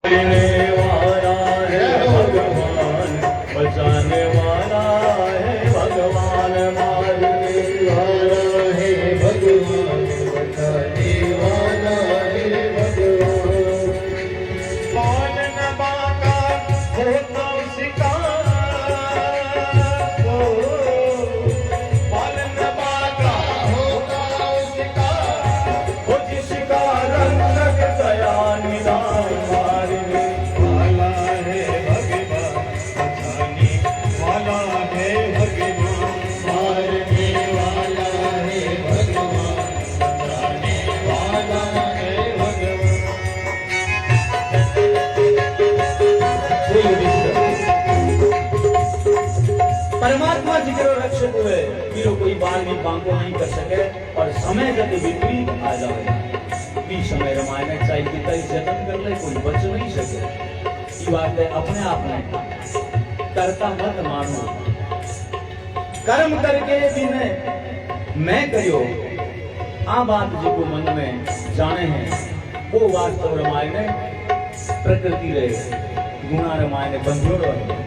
वाला है भगवान, बचाने वाला है भगवान, मारने वाला है भगवान, बचाने वाला है भगवान। कौन न बाका हो तो शिकार, कौन न बाका हो तो शिकार, हो जिसका रंग लग गया निदान, मारने वाला है भगवान, बचाने वाला है भगवान, मारने वाला है भगवान, बचाने वाला है भगवान। परमात्मा जिक्र रक्षक हुए फिर कोई बाल भी बांको नहीं कर सके और समय जब विपरीत आ जाए भी समय रामायण चाहिए कि तय जतन कर ले कोई बच नहीं सके। ये बात है अपने आप में करता मत मानो, कर्म करके भी मैं करियो आ बात जो मन में जाने हैं वो वास्तव रामायण प्रकृति रहे गुणा रामायण बंधुओं रहे।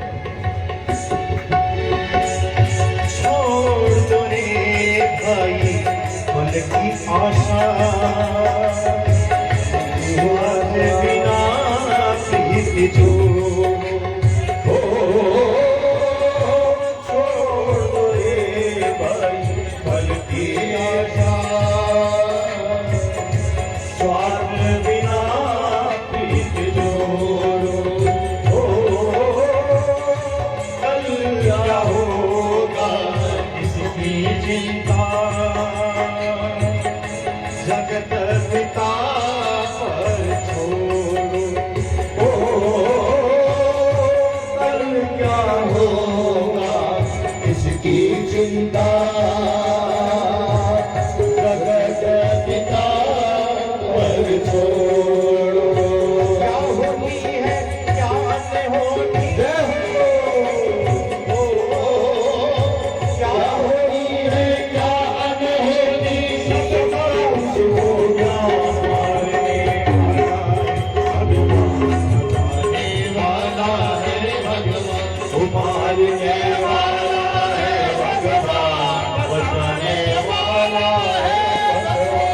छोड़ दो रे भाई फल की आशा, बिना प्रीत जो हो, छोड़ दो रे भाई फल की आशा, स्वार्थ बिना प्रीत जोड़ो, हो कल क्या होगा इसकी चिंता, जगत पिता पर छोड़ो, ओ कल क्या होगा इसकी चिंता, जगत पिता पर छोड़ो। क्या होती है क्या नहीं होती है, क्या होती है क्या नहीं होती, मारने वाला है भगवान, बचाने वाला है भगवान।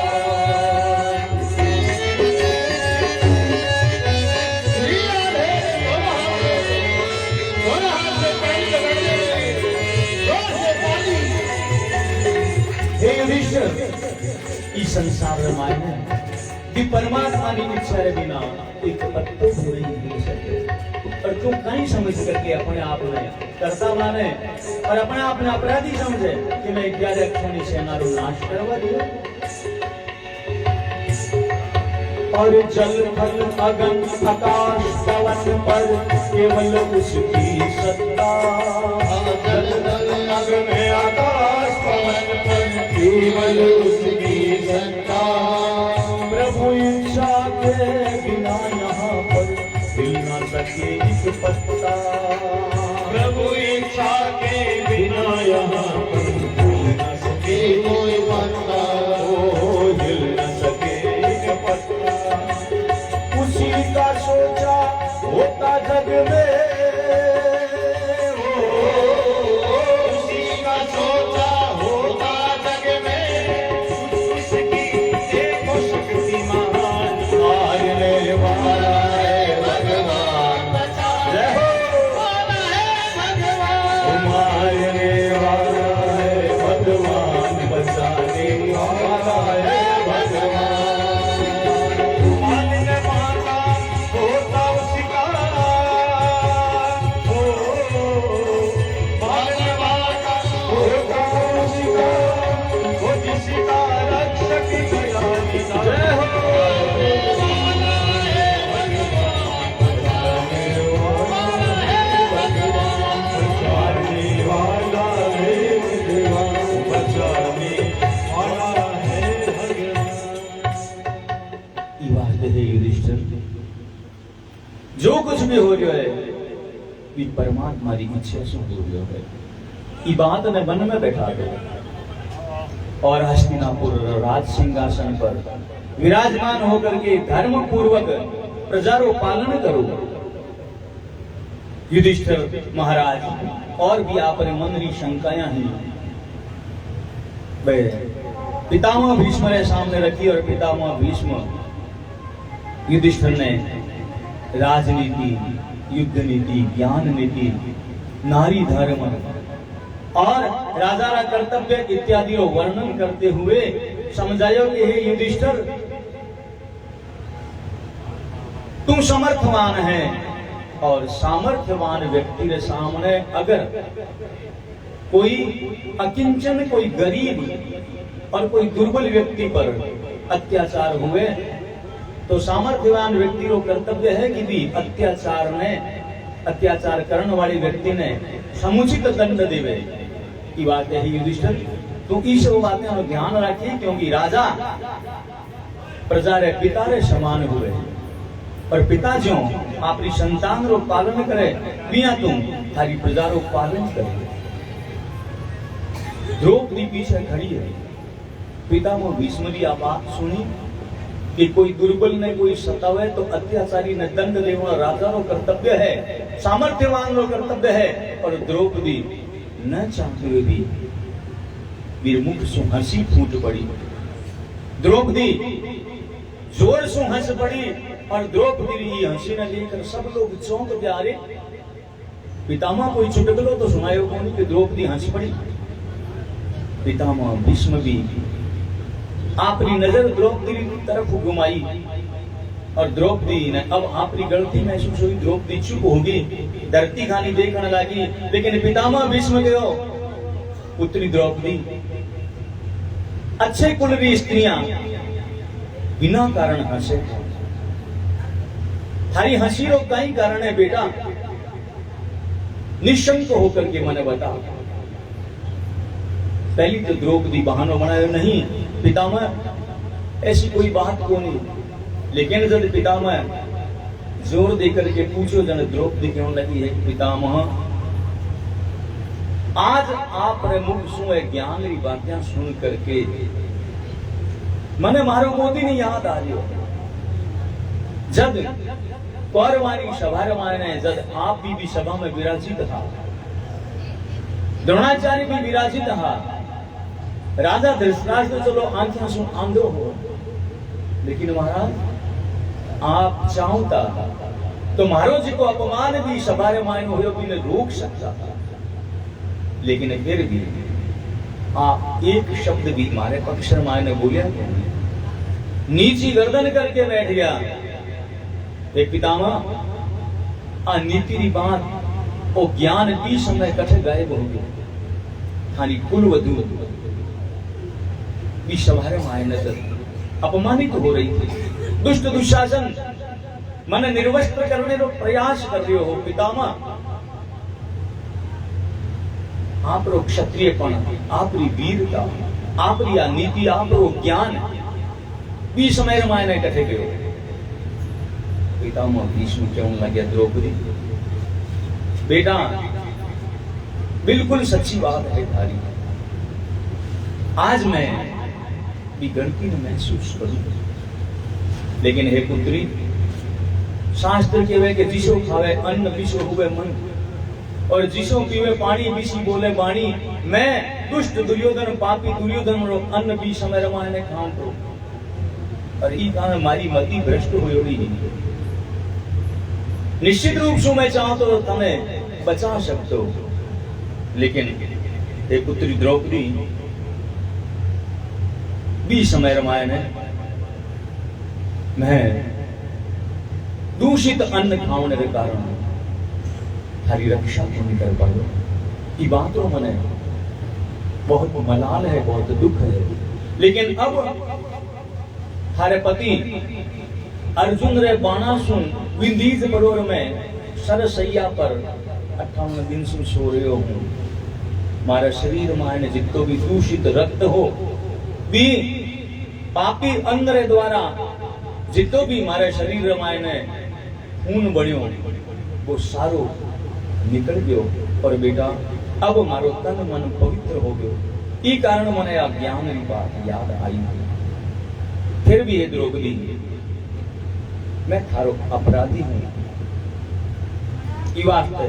इस संसार रामायण भी परमात्मा की इच्छा के बिना एक पत्तो भी नहीं मिल सके और तू कहीं समझ करके अपने आप में करता माने और अपने आप में अपराधी समझे कि मैं 11 अक्षोणी सेना रो नाश करवा दियो। और जल थल अगन आकाश पवन पर केवल उसकी सत्ता, जल थल अगन आकाश पवन पर केवल उसकी सत्ता, प्रभु इच्छा के बिना यहाँ पर हिल न सके एक पत्ता, प्रभु इच्छा के बिना यहाँ पर हिल न सके कोई पत्ता, ओ हिल न सके एक पत्ता, उसी का सोचा होता जग में, उसी का सोचा होता जग में, उसकी देखो शक्तिमान, मारने वाला है भगवान, जय हो वाला है भगवान, मारने वाला है भगवान, बचाने वाला है भगवान। मारने वाला होता उसका, हो मारने वाला होता उसका, वो जिसका रक्षक दयालु, जय हो वाला है भगवान, बचाने वाला है भगवान, बचाने वाला है भगवान, बचाने वाला है भगवान। ये बात है युधिष्ठिर, जो कुछ भी हो रहा है ये परमात्मा की इच्छा से हो रहा है। ये बात ने मन में बैठा दो और हस्तिनापुर राज सिंहासन पर विराजमान होकर के धर्म पूर्वक प्रजा रो पालन करो। युधिष्ठिर महाराज और भी आपने मन री शंकायां हैं पितामह भीष्म ने सामने रखी और पितामह भीष्म युधिष्ठिर ने राजनीति, युद्ध नीति, ज्ञान नीति, नारी धर्म और राजा का कर्तव्य इत्यादि वर्णन करते हुए समझायो कि हे युधिष्ठिर, तुम समर्थवान है और सामर्थ्यवान व्यक्ति के सामने अगर कोई अकिंचन, कोई गरीब और कोई दुर्बल व्यक्ति पर अत्याचार हुए तो सामर्थ्यवान व्यक्ति को कर्तव्य है कि भी अत्याचार करने वाले व्यक्ति ने समुचित दंड देवे की बात है। युधिष्ठिर तो इस बातें ध्यान रखिए, क्योंकि राजा प्रजा रे पिता रे समान हुए और पिता जो अपनी संतान रो पालन करे बिना तुम थारी प्रजा रो पालन करे। द्रौपदी पीछे खड़ी है, पितामह भीष्म जी आप बात सुनी कि कोई दुर्बल ने कोई सतावे तो अत्याचारी ने दंड देना राजा रो कर्तव्य है, सामर्थ्यवान रो कर्तव्य है। और द्रौपदी न चाहते हुए भी वीर मुख से हंसी फूट पड़ी। द्रौपदी जोर से हंस पड़ी और द्रौपदी की हंसी ने लेकर सब लोग चौंक के आ रहे। पितामह कोई चुटकुलो तो सुनायो कौन कि द्रौपदी हंस पड़ी। पितामह भीष्म भी अपनी नजर द्रौपदी की तरफ घुमाई और द्रौपदी ने अब अपनी गलती महसूस हुई। द्रौपदी चुप होगी, धरती खानी देखने लगी, लेकिन पितामह भीष्म के हो पुत्री द्रौपदी, अच्छे कुल की स्त्रियां बिना कारण हंसे, थारी हंसी रो कई कारण है बेटा, निशंक होकर के मैंने बता। पहली तो द्रौपदी बहाना बनाया नहीं, पितामह ऐसी कोई बात को नहीं, लेकिन जब पितामह जोर देकर के पूछो जन द्रौपदी क्यों लगी है पितामह, आज आप मुख सु ज्ञान की बातें सुन करके मने मारो मोदी ने याद आ रही। जब कौरवानी सभा ने जब आप भी सभा में विराजित था, द्रोणाचार्य भी विराजित था, राजा धृतराष्ट्र चलो आंखें सु आंधो हो, लेकिन महाराज आप चाहता तो मारो जी को अपमान भी सभा मायन हो भी ने रोक सकता था, लेकिन फिर भी आप एक शब्द भी मारे पक्ष मायने बोलिया, नीची गर्दन करके बैठ गया। एक पितामह नीति की बात और ज्ञान भी समय कठे गायब हो गया। खाली कुल वधु भी सभारे मायने अपमानित हो रही थी। दुष्ट दुशासन मन निर्वस्त्र करने का प्रयास कर रहे हो पितामह, आप रो क्षत्रियपण, आपरी वीरता, आपरी आ नीति, आप रो ज्ञान भी समय मायने कठे गयो। पितामह भीष्म क्यों लगे द्रौपदी, बेटा बिल्कुल सच्ची बात है थारी, आज मैं भी गलती ने महसूस करूं, लेकिन हे पुत्री शास्त्र के वे के जिसो खावे अन्न विषो हुए मन और जिसो पीवे पानी विषी बोले वाणी। मैं दुष्ट दुर्योधन पापी दुर्योधन रो अन्न भी समय रमाने खाऊं तो और ई कारण मारी मति भ्रष्ट हुई ही। निश्चित रूप से मैं चाहूं तो तुम्हें बचा सकते हो, लेकिन हे पुत्री द्रौपदी भी समय रामायण है, मैं दूषित अन्न खाने के कारण थारी रक्षा नहीं कर पायो। ये बात तो मने बहुत मलाल है, बहुत दुख है, लेकिन अब थारे पति अर्जुन रे बाणासुन विंधीज बरोर में सरसैया पर 58 दिन से सो रहे हो। मारा शरीर मायने जितो भी दूषित रक्त हो भी पापी अन्न रे द्वारा जितो भी मारे शरीर मायने खून बण्यो वो सारो निकल गयो और बेटा अब मारो तन मन पवित्र हो गयो। ई कारण मने आ ज्ञान की बात याद आई। फिर भी ये द्रौपदी मैं थारो अपराधी हूं ई वास्ते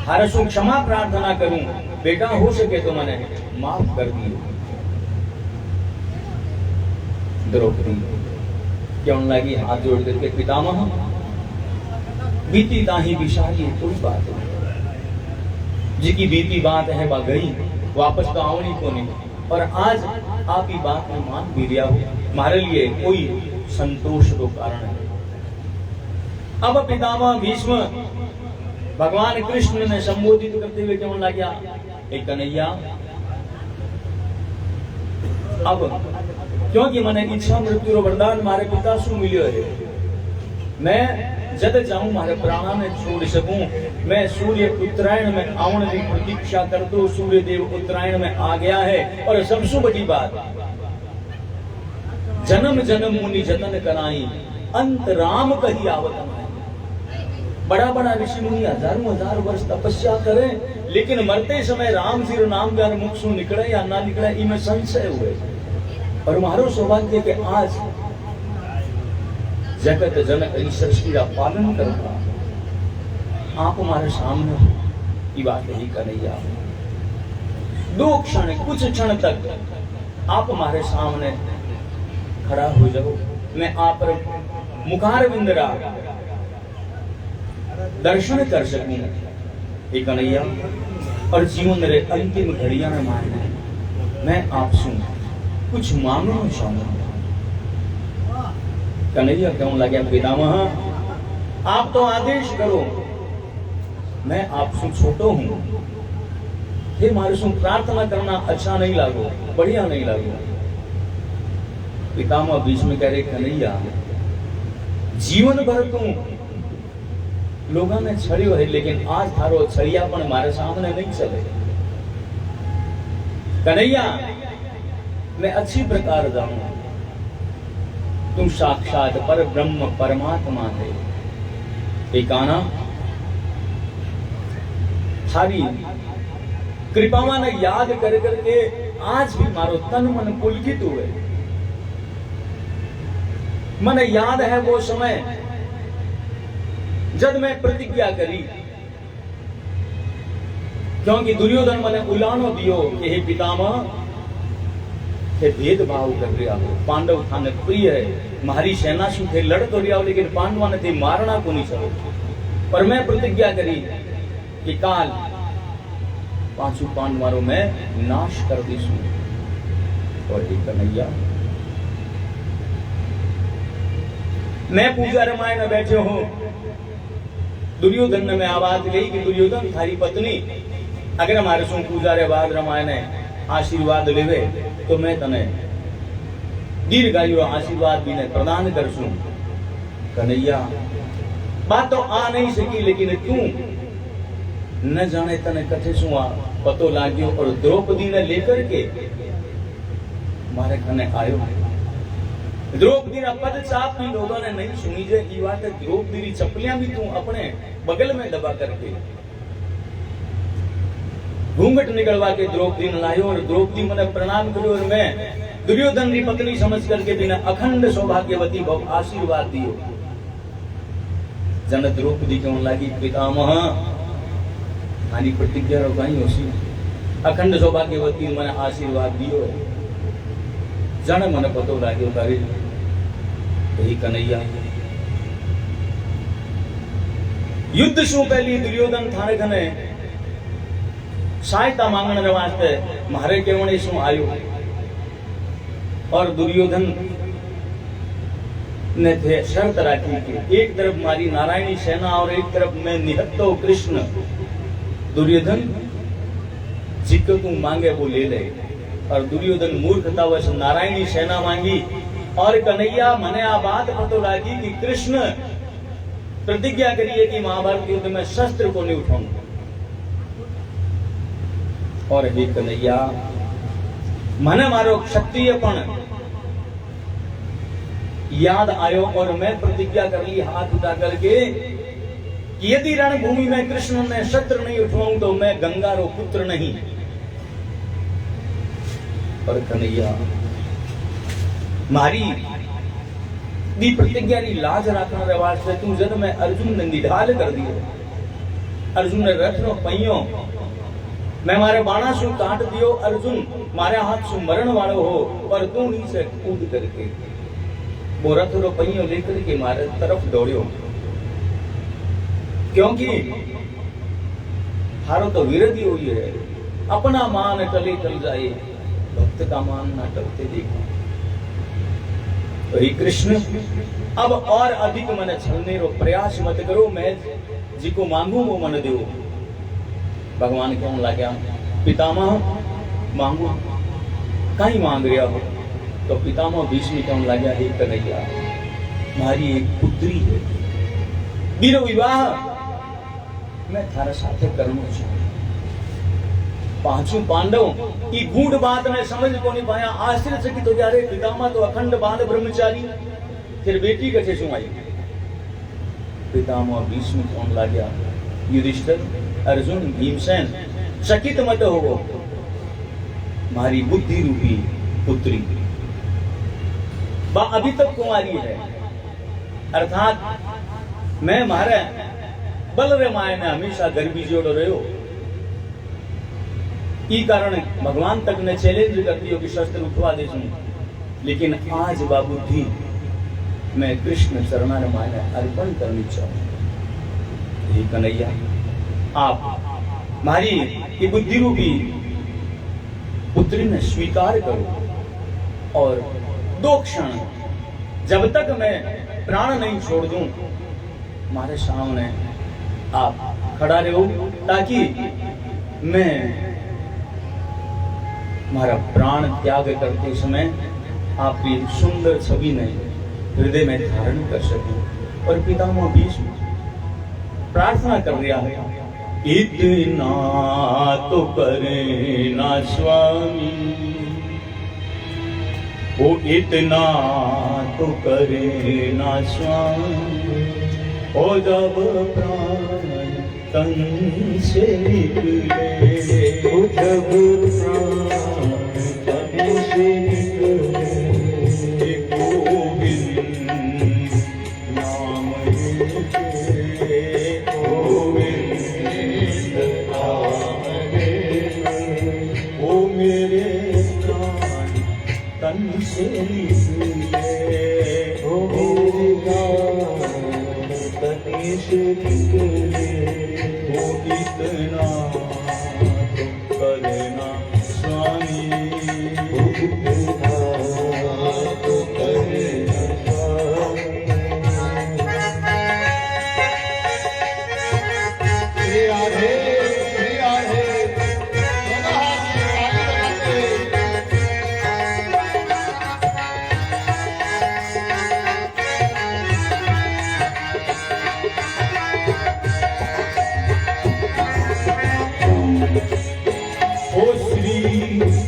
थारे शू क्षमा प्रार्थना करूं बेटा हो सके तो मैंने माफ कर दियो। द्रौपदी क्यों लगी हाथ जोड़ करके पितामह बीती ताही विशाली कोई बात नहीं जी की बीती बात है वह गई वापस तो आवनी को नहीं और आज आप ही बात में मान भी रिया हो हमारे लिए कोई संतोष को कारण है। अब पितामह भीष्म भगवान कृष्ण ने संबोधित करते हुए क्यों लगा एक कन्हैया अब क्योंकि मैंने इच्छा मृत्यु रो वरदान मारे पिता सु मिलियो है मैं जद जाऊं मारे प्राणा ने छोड़ सकूं मैं सूर्य उत्तरायण में आवन की प्रतीक्षा कर दो सूर्य देव उत्तरायण में आ गया है और सबसे बड़ी बात जन्म जन्म मुनि जतन कराई अंत राम कही आवत बड़ा बड़ा ऋषि मुनि हजारों हजार वर्ष तपस्या करें लेकिन मरते समय राम जी नाम ज्ञान मुख से निकले या ना निकले इनमें संशय हुए और हमारो सौभाग्य के आज जगत जनक इस सृष्टि का पालन करता आप हमारे सामने ये बात ही कन्हैया दो क्षण कुछ क्षण तक आप हमारे सामने खड़ा हो जाओ मैं आप पर मुखार बिंदरा दर्शन कर सकूं ये कन्हैया और जीवन रे अंतिम घड़ियां में मारना मैं आपसे कुछ मांगना चाहूंगा। कन्हैया क्यों लगे पितामह आप तो आदेश करो मैं आपसे छोटो हूं ये मारे से प्रार्थना करना अच्छा नहीं लागो बढ़िया नहीं लागो। पितामह बीच में कह रहे कन्हैया जीवन भर तू लोगों ने छड़ियो है लेकिन आज थारो छड़ियापन मारे सामने नहीं चले। कन्हैया मैं अच्छी प्रकार जाऊं तुम साक्षात पर ब्रह्म परमात्मा थे एकाना थारी कृपा ने याद कर करके आज भी मारो तन मन पुलकित हुए। मन याद है वो समय जब मैं प्रतिज्ञा करी क्योंकि दुर्योधन मने उलानो दियो कि हे पितामह के भेदभाव कर रहा हो पांडव थाने प्रिय है मारी सेना शू थे लड़ तो रहा हो लेकिन पांडवा ने थे मारना को नहीं चलो पर मैं प्रतिज्ञा करी कि काल पांचों पांडवारों में नाश कर दीसू और एक कन्हैया मैं पूजा रामायण में बैठे हूं दुर्योधन ने में आवाज गई कि दुर्योधन थारी पत्नी अगर हमारे सो पूजा रे बाद रामायण आशीर्वाद लेवे तो मैं तने दीर्घायु आशीर्वाद भी ने प्रदान करसूं। कन्हैया बात तो आ नहीं सकी लेकिन तू न जाने तने कथे सु पतो लाग्यो और द्रौपदी ने लेकर के मारे खने आयो। द्रौपदी ना पद चाप भी लोगों ने नहीं सुनी जे ई बात द्रौपदी की चप्पलियां भी तू अपने बगल में दबा करके घूंघट निकलवा के द्रौपदी ने लायो और द्रौपदी मने प्रणाम करो और मैं दुर्योधन की पत्नी समझ करके बिना अखंड सौभाग्यवती भव आशीर्वाद दियो। जन द्रौपदी क्यों लगी पितामह आनी प्रतिज्ञा रो कहीं होसी अखंड सौभाग्यवती मने आशीर्वाद दियो जन मने पतो लाग्यो तारी यही कन्हैया युद्ध शू पहली दुर्योधन थाने खने सहायता मांगने वास्ते मारे केवणे शू आयो और दुर्योधन ने थे शर्त राखी कि एक तरफ मारी नारायणी सेना और एक तरफ मैं निहत्तो कृष्ण दुर्योधन जिको तू मांगे वो ले ले और दुर्योधन मूर्खतावश नारायणी सेना मांगी और कन्हैया मने आ बात पतो लागी कि कृष्ण प्रतिज्ञा करिए कि महाभारत युद्ध में शस्त्र को नहीं उठाऊंगा और हे कन्हैया मने मारो क्षत्रियपण याद आयो और मैं प्रतिज्ञा कर ली हाथ उठा करके कि यदि रणभूमि में कृष्ण ने शस्त्र नहीं उठवाऊं तो मैं गंगा रो पुत्र नहीं। और कन्हैया मारी दी प्रतिज्ञा री लाज राखण रे वास्ते तू जद में अर्जुन ने निढाल कर दियो। अर्जुन ने रथ नो पहियो मैं मारे बाणा सु काट दियो। अर्जुन मारे हाथ सु मरण वालो हो, पर तू नीचे कूद करके वो रथ रो पहियो लेकर के मारे तरफ दौड़ियो, क्योंकि हारो तो विरोधी हुई है। अपना मान टले टल जाए, भक्त का मान ना टलते देखो। तो हे कृष्ण, अब और अधिक मन छलने रो प्रयास मत करो, मैं जिको मांगू वो मन दो। भगवान क्यों लाग्या पितामह मांगू कहीं मांग रहा हो? तो पितामह भीष्म क्यों लाग्या हे कन्हैया, मारी एक पुत्री है, बीरो विवाह मैं थारा साथे करनो छू। पांचों पांडव ई गूढ़ बात ने समझ को नहीं पाया, आश्चर्यचकित हो गया। रे पितामह तो अखंड बाल ब्रह्मचारी, फिर बेटी कथे शू आई? पितामह भीष्म कौन लाग्या युधिष्ठिर, अर्जुन, भीमसेन चकित मत हो, मारी बुद्धि रूपी पुत्री बा अभी तक कुंवारी है, अर्थात मैं मारे बल रे माए ने हमेशा गर्भी जोड़ो रहो। ई कारण भगवान तक ने चैलेंज कर दियो कि शस्त्र उठवा दे, लेकिन आज बाबूजी मैं कृष्ण चरणा रे माए अर्पण करनी चाहूं। हे कन्हैया, आप मारी ये बुद्धि रूपी पुत्री ने स्वीकार करो, और 2 क्षण जब तक मैं प्राण नहीं छोड़ दूं, हमारे सामने आप खड़ा रहो, ताकि मैं हमारा प्राण त्याग करते समय आपकी सुंदर छवि ने हृदय में धारण कर सकूं। और पितामह भीष्म प्रार्थना कर रहा है, इतना तो करे ना स्वामी, वो इतना तो करे ना स्वामी, ओ जब प्राण तन से निकले, जब प्राण तन से निकले, गोविंद नाम लेके, गोविंद नाम लेके, ओ मेरे प्राण तन से निकले, ओ मेरे प्राण तन से निकले, वो इतना तो करना स्वामी, इतना तो करना स्वामी।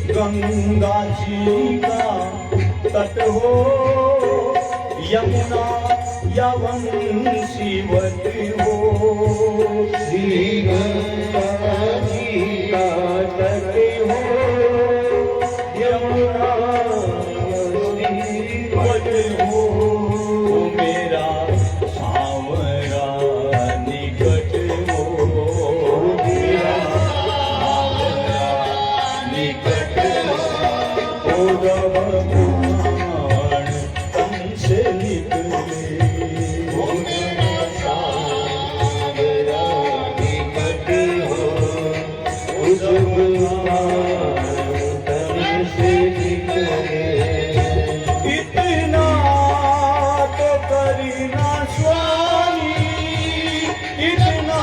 गंगा जी का तट हो, यमुना यवंशीवत हो, श्री गंगा जी का तट हो, यमुना यवंशीवत हो, मेरा सांवरा निकट हो, मेरा सांवरा निकट हो, जब प्राण तन से निकले, सांवरा निकट हो, जब प्राण तन से निकले, इतना तो करना स्वामी, इतना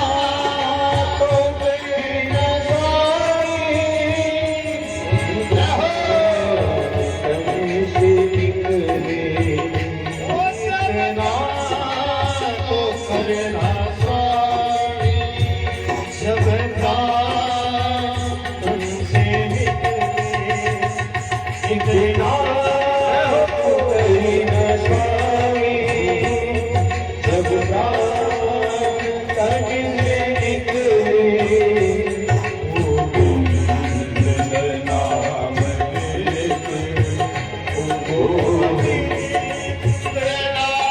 तो करना स्वामी, तन से निकले, इतना तो करना स्वामी, जब प्राण तन से निकले, इतना तो करना स्वामी, जब प्राण तन से निकले, ओ गोविंद नाम लेके, ओ गोविंद नाम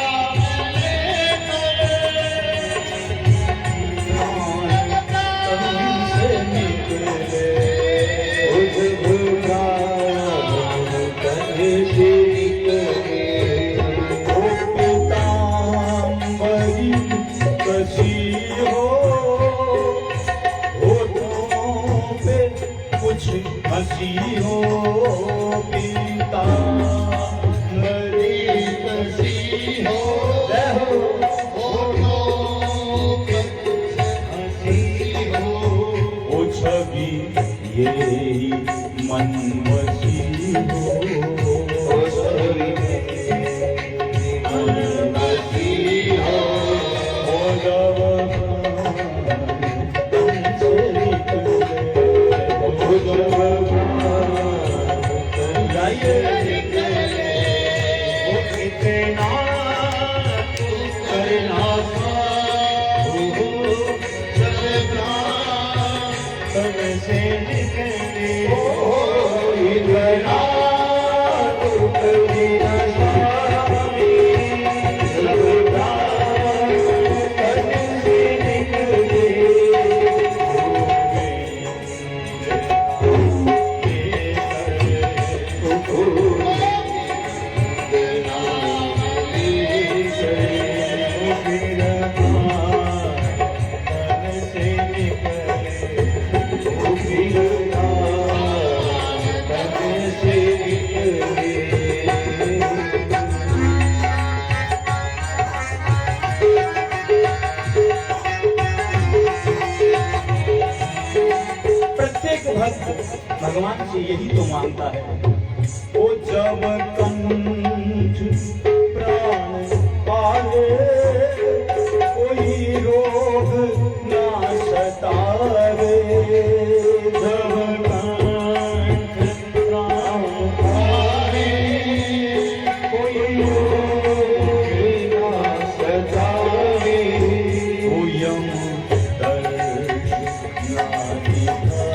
कसी हो होठों पे कुछ हंसी हो पीता मरी कसी हो ओ छवि ये मन बसी हो भगवान से यही तो मांगता है। ओ जब कंठ प्राण पाले कोई रोग ना सतावे जब कंठ प्राण पाले कोई रोग ना सतावे ओ यम दर्श ना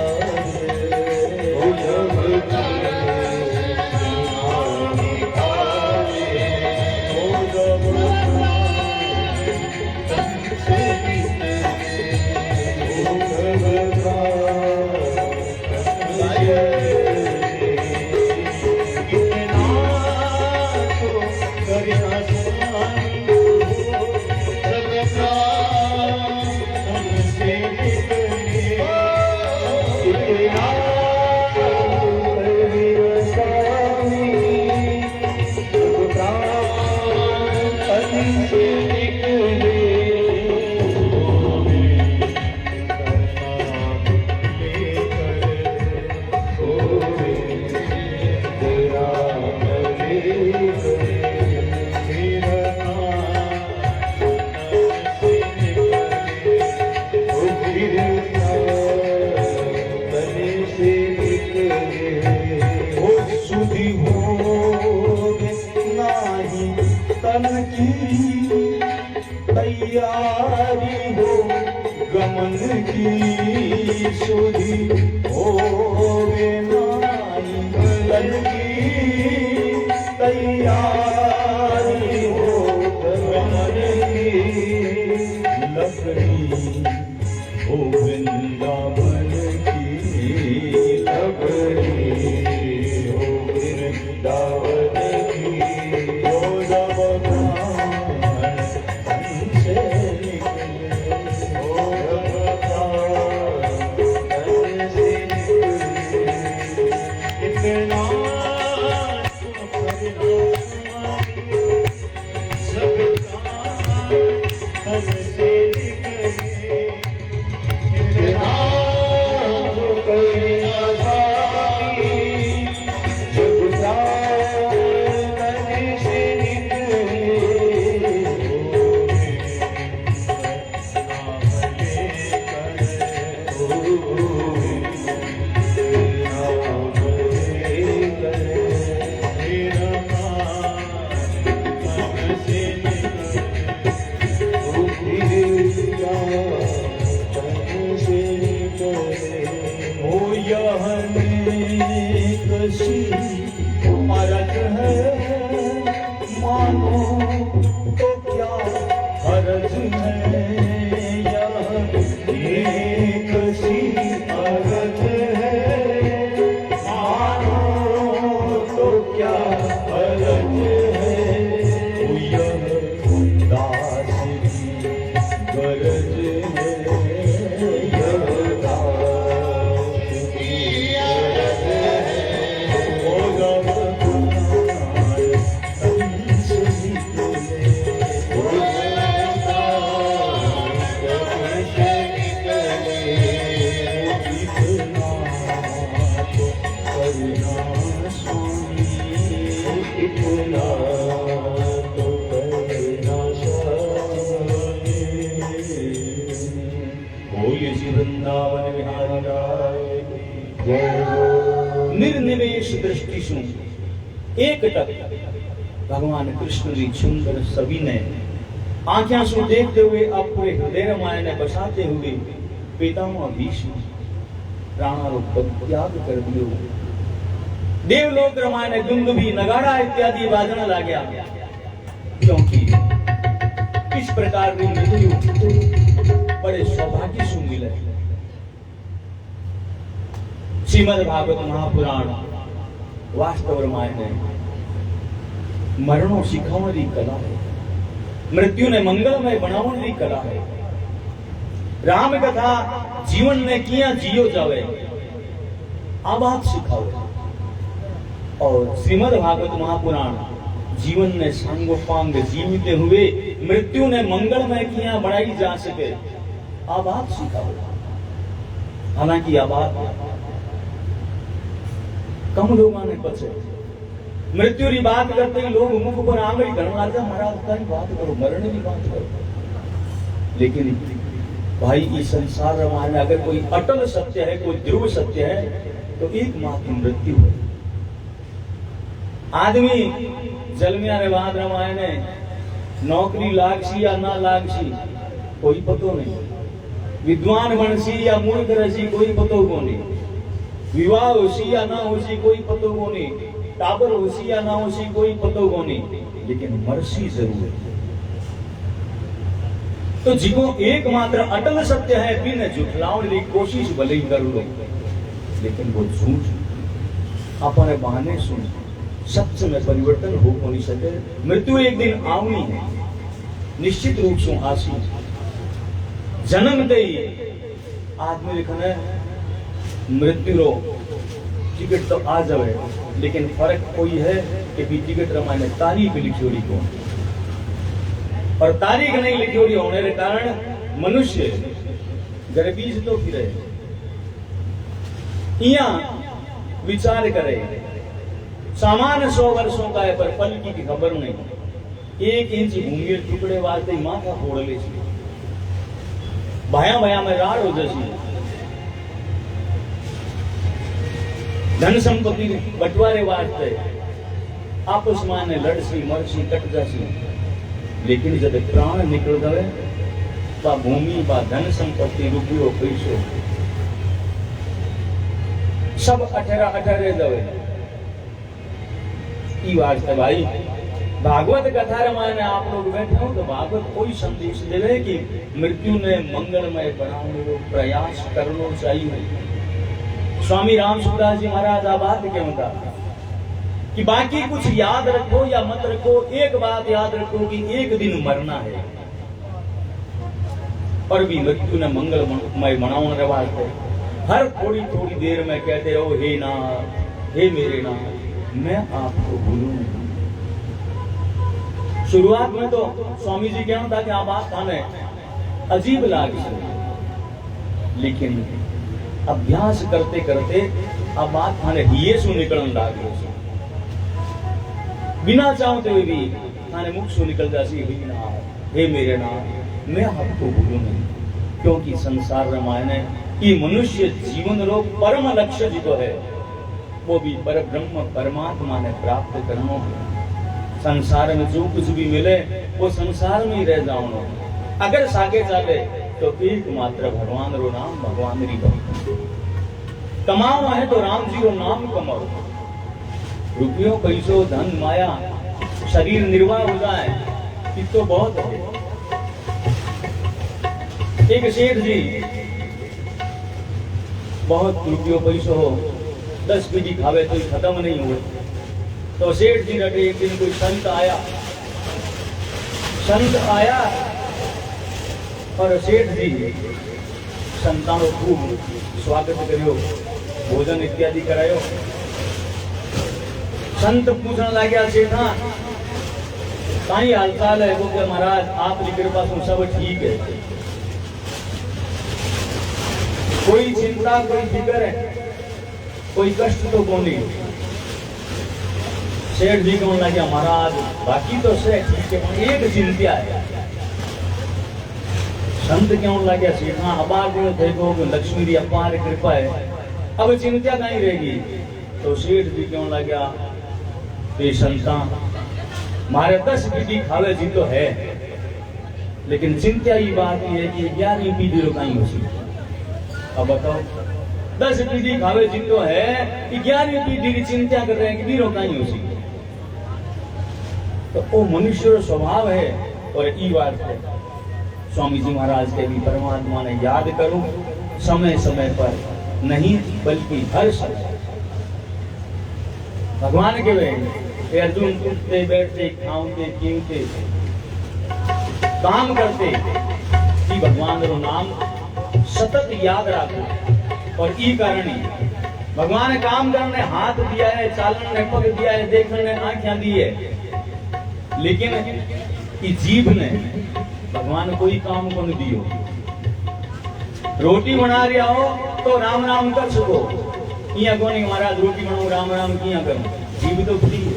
तैयारी हो गमन की सुधी होवे नाई तन की तैयारी हो गमन की लकड़ी हो वृंदावन की लकड़ी हो वृंदावन की हो वृंदावन विहारी लाल की जय। निर्निमेष दृष्टि सु एक टक भगवान कृष्ण की सुंदर सभी ने आंखें सु देखते हुए अपने हृदय माया ने बसाते हुए पितामह भीष्म प्राणों को त्याग कर दियो। देवलोक रामायण ने दुंदुभी नगाड़ा इत्यादि बाजने लग गया, क्योंकि इस प्रकार की मृत्यु बड़े सौभाग्य से मिले। श्रीमद् भागवत महापुराण वास्तव रामायण ने मरणों सिखाने की कला है, मृत्यु ने मंगलमय बनाने की कला है। राम कथा जीवन ने किया जियो जावे आ बात सिखाओ, और श्रीमद् भागवत महापुराण जीवन ने सांगोपांग जीवित हुए मृत्यु ने मंगलमय किया बढ़ाई जा सके आ बात सिखाओ। हालांकि आ बात कम लोगों ने पचे मृत्यु की बात करते ही लोग मुख पर आंगली करना था, महाराज का ही बात करो, मरने की बात करो। लेकिन भाई इस संसार रामायण अगर कोई अटल सत्य है, कोई ध्रुव सत्य है तो एकमात्र मृत्यु है। आदमी जलमिया रे बाद रामायण है नौकरी लागसी या ना लागसी कोई पतो नहीं, विद्वान बनसी या मूर्ख रसी कोई पतो को नहीं, विवाह होसी या ना होसी कोई पतो को नहीं, टाबर होसी या ना होसी कोई पतो को नहीं, लेकिन मरसी जरूर है। तो जिको एकमात्र अटल सत्य है बिन झुठलाने की कोशिश भले ही कर लो, लेकिन वो झूठ अपने बहाने सुन सत्य में परिवर्तन हो नहीं सके। मृत्यु एक दिन आवनी है, निश्चित रूप से आसी। जन्म दे आदमी लिखने मृत्यु रो टिकट तो आ जाए, लेकिन फर्क कोई है कि टिकट रामायण तारीख लिखी होगी कौन, और तारीख नहीं लिखी होगी होने के कारण मनुष्य गरीबीज तो फिरे या विचार करे। सामान्य 100 वर्षों का है पर पल की खबर नहीं। 1 इंच भूमि टुकड़े वास्ते माथा फोड़ ले, भाया भाया में राड़ हो जैसी, धन संपत्ति बंटवारे वास्ते आपस में लड़सी मरसी कट जासी, लेकिन जब प्राण निकल गए बा भूमि बा धन संपत्ति रुपयो पैसो सब अठरा जावे। वास्ते भाई भागवत कथा रामायण आप लोग बैठे हो तो भागवत कोई संदेश दे कि मृत्यु ने मंगलमय बनाने को प्रयास करना चाहिए। स्वामी राम सुखदास जी महाराज आ बात क्यों था कि बाकी कुछ याद रखो या मत रखो, एक बात याद रखो कि एक दिन मरना है, पर भी मृत्यु ने मंगलमय बनाने वास्ते हर थोड़ी थोड़ी देर में कहते रहो हे नाथ हे मेरे नाथ मैं आपको भूलूं नहीं। शुरुआत में तो स्वामी जी कहना था कि आप बात हमें अजीब लागी, लेकिन अभ्यास करते करते अब बात थाने हिये सु निकलने लागी, बिना चाहते हुए भी थाने मुख सु निकल जासी हे मेरे नाथ मैं आपको भूलूं नहीं। क्योंकि संसार रामायण है कि मनुष्य जीवन रो परम लक्ष्य जो है वो भी पर ब्रह्म परमात्मा ने प्राप्त करना है। संसार में जो कुछ भी मिले वो संसार में ही रह जाओ। अगर सागे चाले तो एकमात्र भगवान रो नाम भगवान री भक्ति कमाओ है तो राम जी रो नाम कमाओ। रुपयों पैसों धन माया शरीर निर्वाह हो जाए ये तो बहुत है। एक सेठ जी बहुत रुपयों पैसों हो 10 पीढ़ी खावे तो खत्म नहीं हुए, तो सेठ जी रटे एक दिन कोई संत आया और सेठ जी संतानों खूब स्वागत करियो भोजन इत्यादि करायो। संत पूछने लग गया सेठा कहीं हालचाल है वो क्या महाराज आपकी कृपा से सब ठीक है, कोई चिंता कोई फिक्र है कोई कष्ट तो कौन नहीं। सेठ जी कहने लगे महाराज बाकी तो से ठीक है एक चिंता है। संत क्यों लगे सीखना अपार दिन थे को लक्ष्मी की अपार कृपा है अब चिंता नहीं रहेगी। तो सेठ जी क्यों लगा ये संता मारे 10 पीढ़ी खावे जी तो है, लेकिन चिंता की बात ये है कि 11वीं पीढ़ी रो कहीं हो सी। अब बताओ 10 पीढ़ी खावे जी तो है, 11वीं पीढ़ी की चिंता कर रहे हैं कि रो कहीं हो सी। तो वो मनुष्य स्वभाव है। और ई बात है स्वामी जी महाराज के भी परमात्मा ने याद करूं समय समय पर नहीं बल्कि हर समय। भगवान के वे अर्जुन उठते बैठते खाते पीते काम करते कि भगवान रो नाम सतत याद रखो। और ई कारण ही भगवान काम करने हाथ दिया है, चालन ने पग दिया है, देखने ने आंखें दी है, लेकिन ई जीभ ने भगवान कोई काम को नहीं दियो। रोटी बना रहा हो तो राम राम कर सको, इया कोनी महाराज रोटी बनाओ राम राम किया करो, जीभ तो खुली है।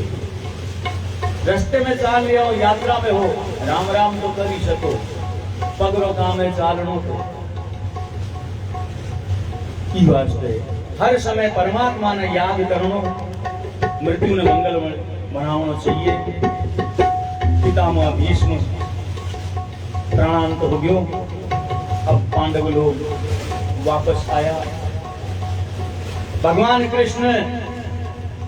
रास्ते में चाल रहे हो, यात्रा में हो, राम राम तो कर ही सको, पगरो काम है चालनो तो ई वास्ते हर समय परमात्मा ने याद करनो, मृत्यु ने मंगल बनाना चाहिए। पितामह भीष्म प्राणांत हो गयो, अब पांडव लोग वापस आया। भगवान कृष्ण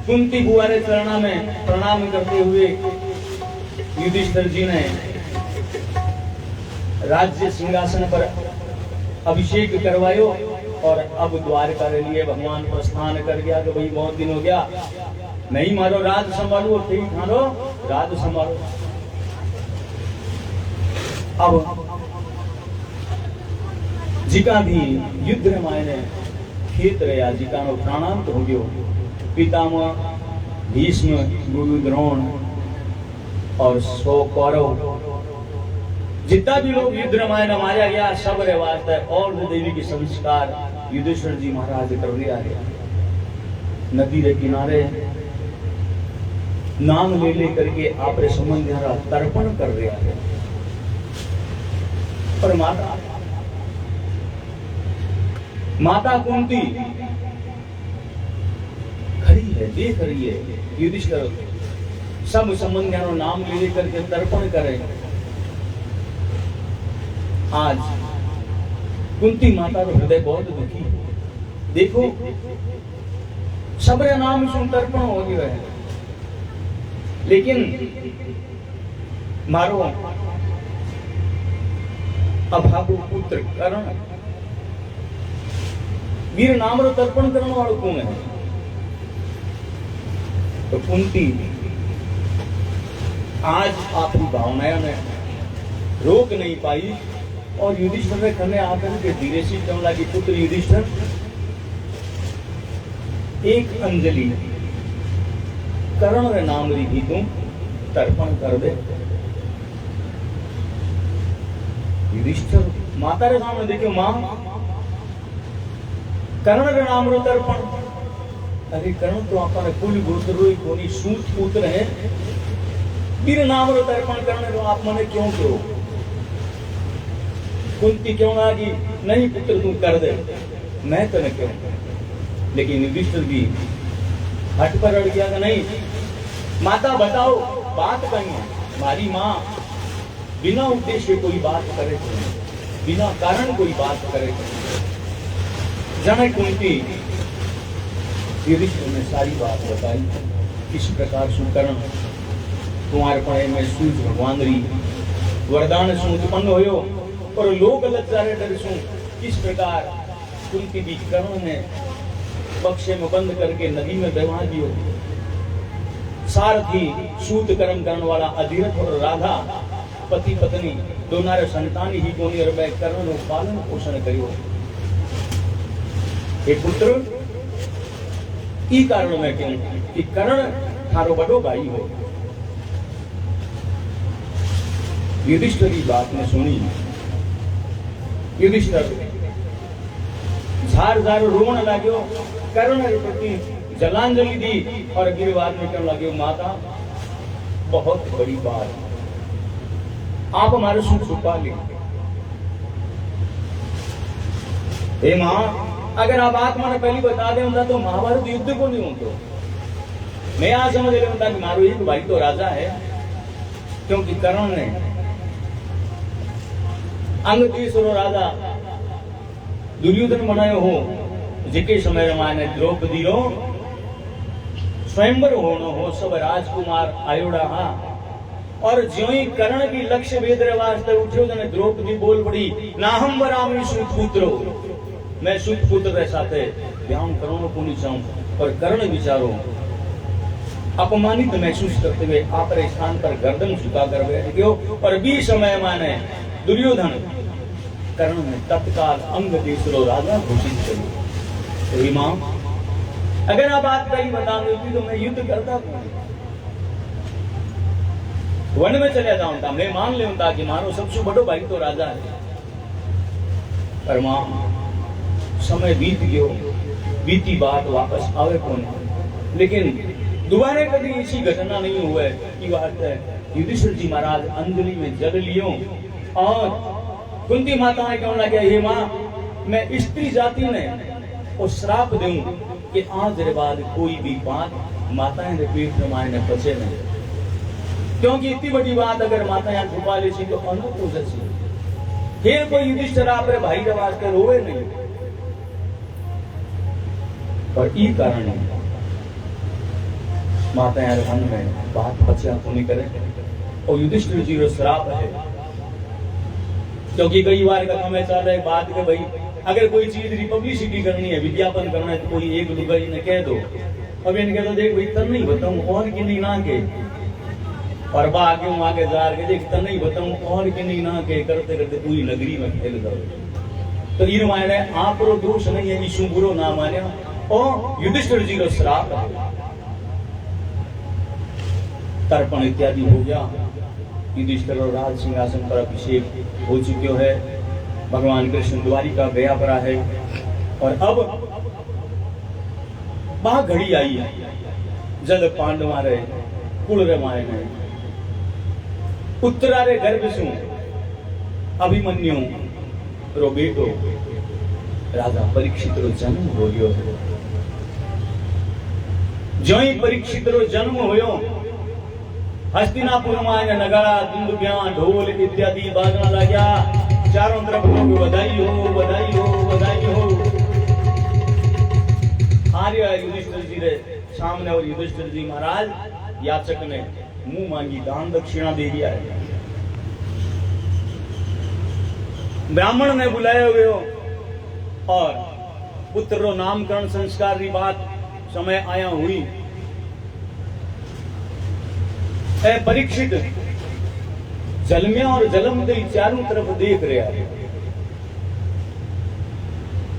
कुंती बुआ रे चरणा में प्रणाम करते हुए युधिष्ठिर जी ने राज्य सिंहासन पर अभिषेक करवायो। और अब द्वारका के लिए भगवान प्रस्थान कर गया कि भाई बहुत दिन हो गया नहीं मारो राज संभालो, ठीक मारो राज संभालो। अब जिका भी युद्ध रामायण खेत रहा जिका नो प्राणांत हो गयो, पितामह भीष्म गुरु द्रोण और 100 कौरव जितना भी लोग युद्ध रामायण मारा गया सब रे वास्ते और देवी के संस्कार युधिष्ठिर जी महाराज कर लिया है। नदी के किनारे नाम ले ले करके आपरे संबंध तर्पण कर रहा है। पर माता कुंती खड़ी है, देख रही है युधिष्ठिर सब संबंधियों नाम ले लेकर के तर्पण करे। आज कुंती माता का हृदय बहुत दुखी है। देखो सबरे नाम सुन तर्पण हो गया है, लेकिन मारो अभागो पुत्र कर्ण वीर नाम रो तर्पण करने वालों कौन है? तो कुंती आज आपकी भावनाएं ने रोक नहीं पाई और युधिष्ठिर ने करने आकर के धीरे से कहने लगी, पुत्र युधिष्ठिर एक अंजलि कर्ण रे नाम री भी तुम तर्पण कर दे। युधिष्ठिर माता रे सामने देखो, मां कर्ण रे नाम रो तर्पण। अरे कर्ण तो आपने कुल गोत्र रो कोनी सूत पुत्र है, वीर नाम रो तर्पण करने रो आप मने क्यों करो? कुंती क्यों ना कि नहीं पुत्र तू कर दे, मैं तो नहीं क्यों। लेकिन युधिष्ठिर भी हट पर अड़ गया कि नहीं माता बताओ बात कहीं है। हमारी माँ बिना उद्देश्य कोई बात करे, बिना कारण कोई बात करे। जाने कुंती युधिष्ठिर ने सारी बात बताई, किस प्रकार सुकर्ण तुम्हारे पढ़े में सूर्य भगवान री वरदान से उत्पन्न होयो और लोग लज्जारे डर सु किस प्रकार कुंती भी कर्ण ने बक्से में बंद करके नदी में बहा दियो। सारथी सूत कर्म करने वाला अधिरथ और राधा पति पत्नी दोनों संतान ही कोनी और कर्ण नो पालन पोषण करियो। हे पुत्र ई कारण में कहूं कि कर्ण थारो बड़ो भाई हो। युधिष्ठिर की बात ने सुनी, युधिष्ठिर झार झार रोण लाग्यो, कर्ण के प्रति जलांजलि दी और गिरवार में कहने लगे, माता बहुत बड़ी बात आप हमारे सुख छुपा ले। हे मां, अगर आप बात मैंने पहली बता दे होता तो महाभारत युद्ध को नहीं होता। मैं आज समझ रहा होता कि मारो एक भाई तो राजा है, क्योंकि कर्ण ने अंग तीसरो राजा दुर्योधन बनायो हो, जिके समय रामायण द्रौपदी रो स्वयंवर होनो हो, सब राजकुमार आयोड़ा हा। और ज्यों ही कर्ण की लक्ष्य वेद रे वास्ते उठ्यो जने द्रौपदी बोल पड़ी, नाहम वरामी सूत पुत्रो, मैं सूत पुत्र रे साथे ब्याह करणो को नहीं चाहूं। पर कर्ण विचारो अपमानित महसूस करते हुए आपरे स्थान पर गर्दन झुका कर बैठ गयो। और 20 समय माने दुर्योधन कर्ण ने तत्काल अंग तीसरो राजा घोषित करो। तो इमाम, अगर आप बात पहली बता देती तो मैं युद्ध करता था, वन में चले जाऊंगा, मैं मान लेता कि मारो सबसे बड़ो भाई तो राजा है। पर मां, समय बीत गयो, बीती बात वापस आवे कौन। लेकिन दोबारा कभी ऐसी घटना नहीं हुआ कि बात है युधिष्ठिर जी महाराज अंजलि में जल लियो और कुंती माता ने कहने लगे, हे मां, मैं स्त्री जाति ने वो श्राप दूं कि आज रे बाद कोई भी बात माताएं रे पेट में मायने बचे नहीं, क्योंकि इतनी बड़ी बात अगर माताएं छुपा ले तो अनूप हो जैसी फिर कोई युधिष्ठिर आप रे भाई के वास्ते रोए नहीं। पर ई कारण माताएं मन में बात बचा को नहीं करे और युधिष्ठिर जी रो श्राप है। क्योंकि कई बार का समय चल रहा है बात के भाई अगर कोई चीज रिपब्लिसिटी करनी है, विज्ञापन करना है, तो कोई एक लुगाई ने कह दो, अब इन्हें कह दो देख भाई तन नहीं बताऊं और कि नहीं ना के, और बा आगे जा के देख तन नहीं बताऊं और कि नहीं ना के, करते करते पूरी नगरी में फैल जाओ। तो ये माने आप रो दोष नहीं है, यीशु बुरो ना माने और युधिष्ठिर जी रो श्राप है। तर्पण इत्यादि हो गया, युधिष्ठिर और राज सिंहासन पर अभिषेक हो चुके है, भगवान कृष्ण द्वारिका गया पड़ा है। और अब वहां घड़ी आई है जब पांडवा रे कुल रे माए ने उत्तरा रे गर्भ सु अभिमन्यु रो बेटो राजा परीक्षित रो जन्म हो गयो। जो ही परीक्षित रो जन्म होयो, हस्तिनापुर माए नगाड़ा दुंदुबिया ढोल इत्यादि बाजना लग्या, चारों तरफ लोग बधाई हो बधाई हो बधाई हो। आर्य युधिष्ठिर जी रे सामने और युधिष्ठिर जी महाराज याचक ने मुंह मांगी दान दक्षिणा दे दिया है। ब्राह्मण ने बुलाया हुए हो और पुत्र रो नामकरण संस्कार की बात समय आया हुई। परीक्षित जल में और जलम के चारों तरफ देख रहा है,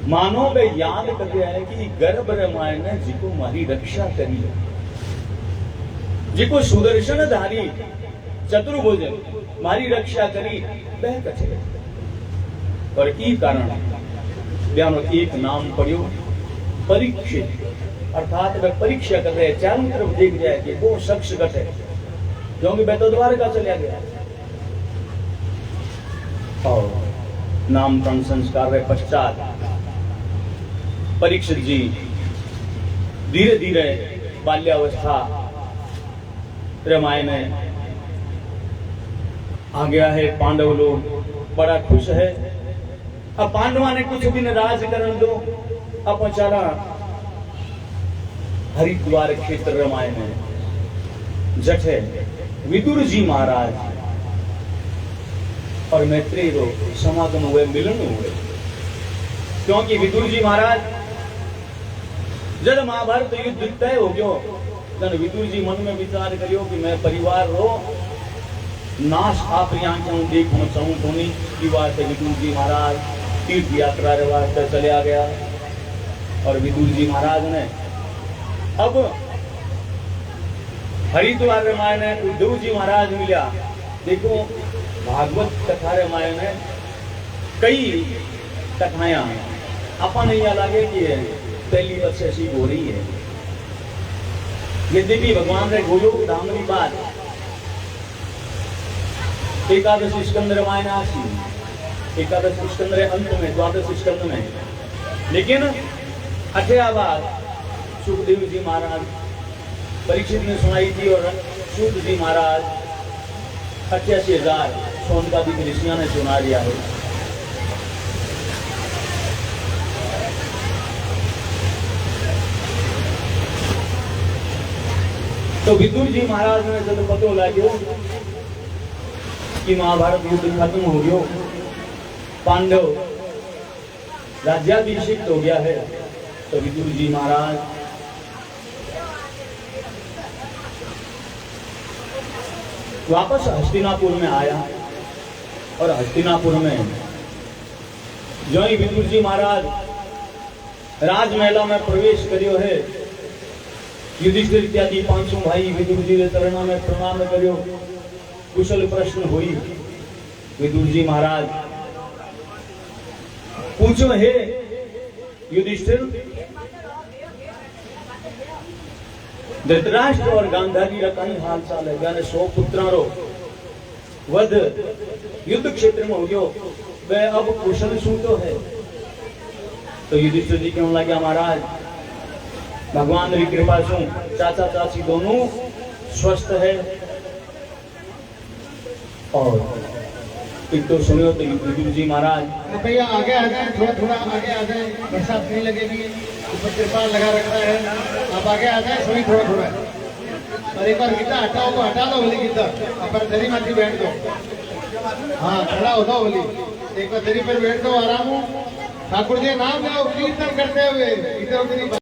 मानो वे याद कर रहा है कि गर्भ रामाय ने जिको मारी रक्षा करी है, जिको सुदर्शनधारी चतुर्भुज मारी रक्षा करी वह कछे। और ई कारण ब्यानो एक नाम पढ़ियो परीक्षित, अर्थात वह परीक्षा कर रहे, चारों तरफ देख रहा है कि वो शख्स कटे, क्योंकि वह तो द्वारका चला गया। और नामकरण संस्कार के पश्चात परीक्षित जी धीरे धीरे बाल्यावस्था रामायण में आ गया है। पांडव लोग बड़ा खुश है। अब पांडवा ने कुछ दिन राज करण दो, अब चला हरिद्वार क्षेत्र रामायण में जठे विदुर जी महाराज और मैत्रेय रो समागम हुए, मिलन हुए। क्योंकि विदुर जी महाराज जब महाभारत युद्ध तय हो गयो, जब विदुर जी मन में विचार करियो कि मैं परिवार रो नाश आप आंखें देखना चाहूं तो नहीं की बात है। विदुर जी महाराज तीर्थ यात्रा रे वास्ते चले आ गया और विदुर जी महाराज ने अब हरिद्वार रामायण में उद्धव जी महाराज मिला। देखो भागवत कथा रामायण में कई कथाएं अपन नहीं लगे कि पहली वर्ष ऐसी हो रही है। यद्यपि भगवान ने गोलोक धाम की बात एकादश स्कंद रामायण आसी, एकादश स्कंद अंत में द्वादश स्कंद में लेकिन अठया बात सुखदेव जी महाराज परीक्षित ने सुनाई थी और सूत जी महाराज 88,000 सोनकादिक ऋषियों ने सुना दिया है। तो विदुर जी महाराज ने जब पतो लाग्यो कि महाभारत युद्ध खत्म हो गयो, पांडव राज्याभिषिक्त हो गया है, तो विदुर जी महाराज वापस हस्तिनापुर में आया और हस्तिनापुर में जो ही विदुर जी महाराज राजमहला में प्रवेश करियो है, युधिष्ठिर इत्यादि 500 भाई विदुर जी के चरणों में प्रणाम करियो, कुशल प्रश्न हुई। विदुर जी महाराज पूछो हे युधिष्ठिर, धृतराष्ट्र और गांधारी का कई हाल चाल है, यानी 100 पुत्रों रो वध युद्ध क्षेत्र में हो गयो, वे अब कुशल सूतो है। तो युधिष्ठिर जी कहने लगे महाराज भगवान की कृपा से चाचा चाची दोनों स्वस्थ है। और एक तो सुनियो तो विदुर जी महाराज भैया आगे आ जाए, थोड़ा थोड़ा आगे आ जाए, बरसात नहीं लगेगी, ऊपर तिरपाल लगा रखा है, आप आगे आ जाए, सोई थोड़ा थोड़ा। और एक बार गीता हटाओ तो हटा दो बोली गीता, पर दरी माथी बैठ दो, हाँ खड़ा हो दो बोली, एक बार दरी पर बैठ दो आराम हो, ठाकुर जी नाम लो कीर्तन करते हुए इधर उधर